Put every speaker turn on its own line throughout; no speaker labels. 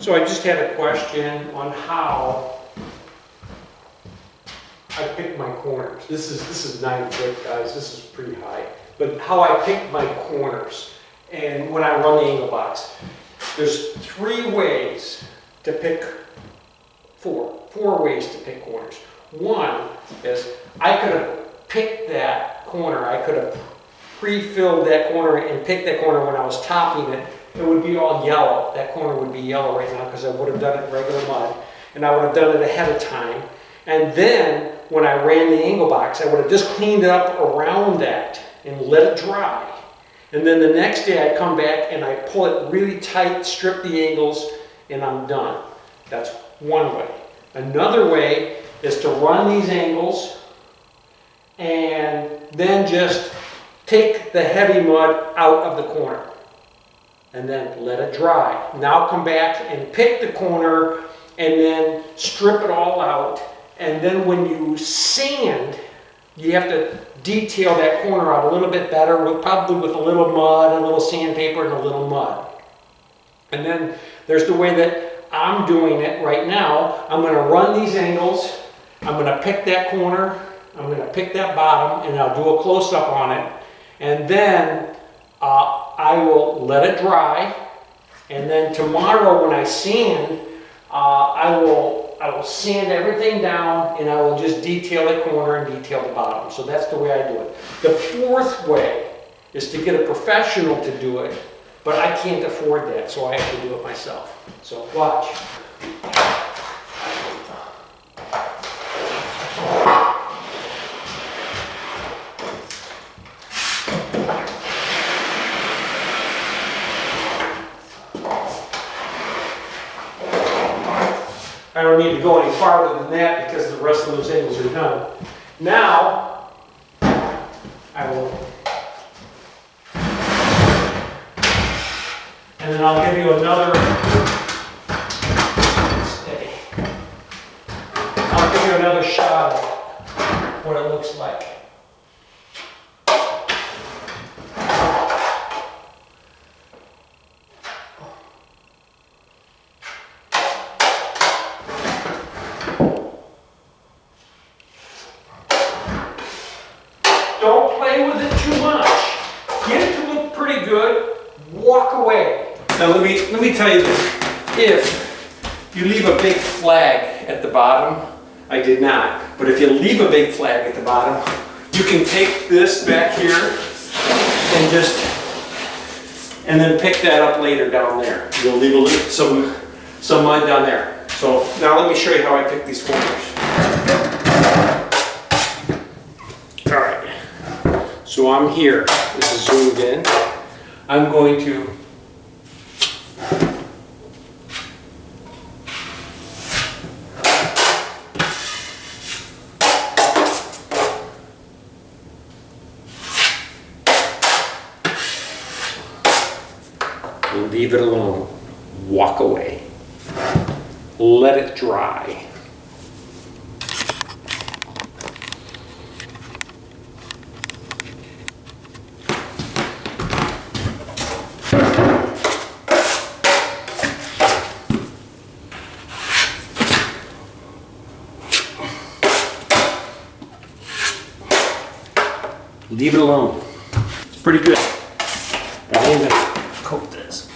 So I just had a question on how I pick my corners. This is 9 foot, guys. This is pretty high. But how I pick my corners and when I run the angle box. There's 3 ways to pick, 4 ways to pick corners. One is I could have picked that corner. I could have pre-filled that corner and picked that corner when I was topping it. It would be all yellow. That corner would be yellow right now because I would have done it in regular mud. And I would have done it ahead of time. And then when I ran the angle box, I would have just cleaned up around that and let it dry. And then the next day I'd come back and I pull it really tight, strip the angles, and I'm done. That's one way. Another way is to run these angles and then just take the heavy mud out of the corner and then let it dry. Now come back and pick the corner and then strip it all out. And then when you sand, you have to detail that corner out a little bit better, probably with a little mud, a little sandpaper, and a little mud. And then there's the way that I'm doing it right now. I'm going to run these angles. I'm going to pick that corner. I'm going to pick that bottom, and I'll do a close-up on it. And then I will let it dry. And then tomorrow when I sand, I will sand everything down and I will just detail the corner and detail the bottom. So that's the way I do it. The 4th way is to get a professional to do it, but I can't afford that, so I have to do it myself. So watch. I don't need to go any farther than that because the rest of those angles are done. Now, I will, and then I'll give you another, I'll give you another shot of what it looks like. Don't play with it too much. Get it to look pretty good. Walk away. Now let me tell you this. If you leave a big flag at the bottom, I did not. But if you leave a big flag at the bottom, you can take this back here and then pick that up later down there. You'll leave a little, some mud down there. So now let me show you how I pick these corners. So I'm here, this is zoomed in. I'm going to leave it alone, walk away, let it dry. Leave it alone. It's pretty good. I'm going to coat this.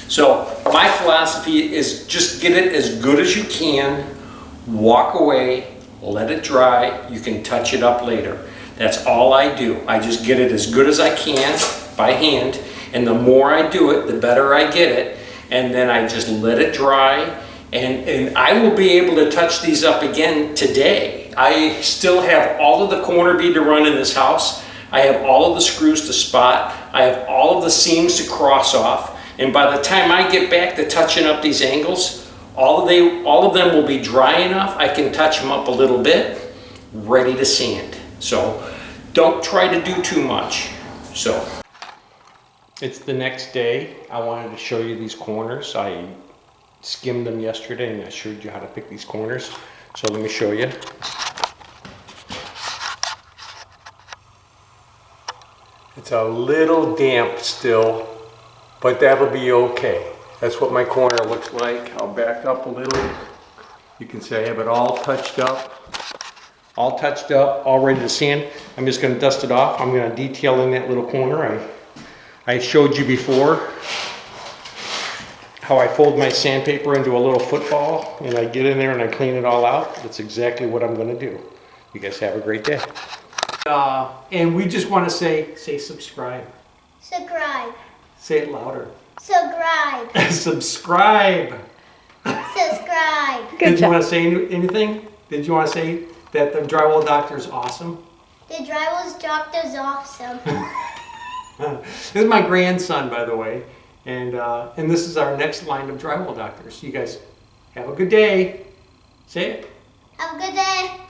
So my philosophy is just get it as good as you can, walk away, let it dry. You can touch it up later. That's all I do. I just get it as good as I can by hand, and the more I do it, the better I get it. And then I just let it dry, and I will be able to touch these up again today. I still have all of the corner bead to run in this house. I have all of the screws to spot. I have all of the seams to cross off. And by the time I get back to touching up these angles, all of them will be dry enough. I can touch them up a little bit, ready to sand. So don't try to do too much. So it's the next day. I wanted to show you these corners. I skimmed them yesterday and I showed you how to pick these corners. So let me show you. It's a little damp still, but that'll be okay. That's what my corner looks like. I'll back up a little. You can see I have it all touched up. All touched up, all ready to sand. I'm just going to dust it off. I'm going to detail in that little corner. I showed you before how I fold my sandpaper into a little football and I get in there and I clean it all out. That's exactly what I'm going to do. You guys have a great day. And we just want to say subscribe.
Subscribe.
Say it louder.
Subscribe.
Subscribe.
Subscribe.
Did you want to say anything? Did you want to say that the Drywall Doctor is awesome?
The Drywall Doctor's awesome.
This is my grandson, by the way, and this is our next line of Drywall Doctors. You guys have a good day. Say it.
Have a good day.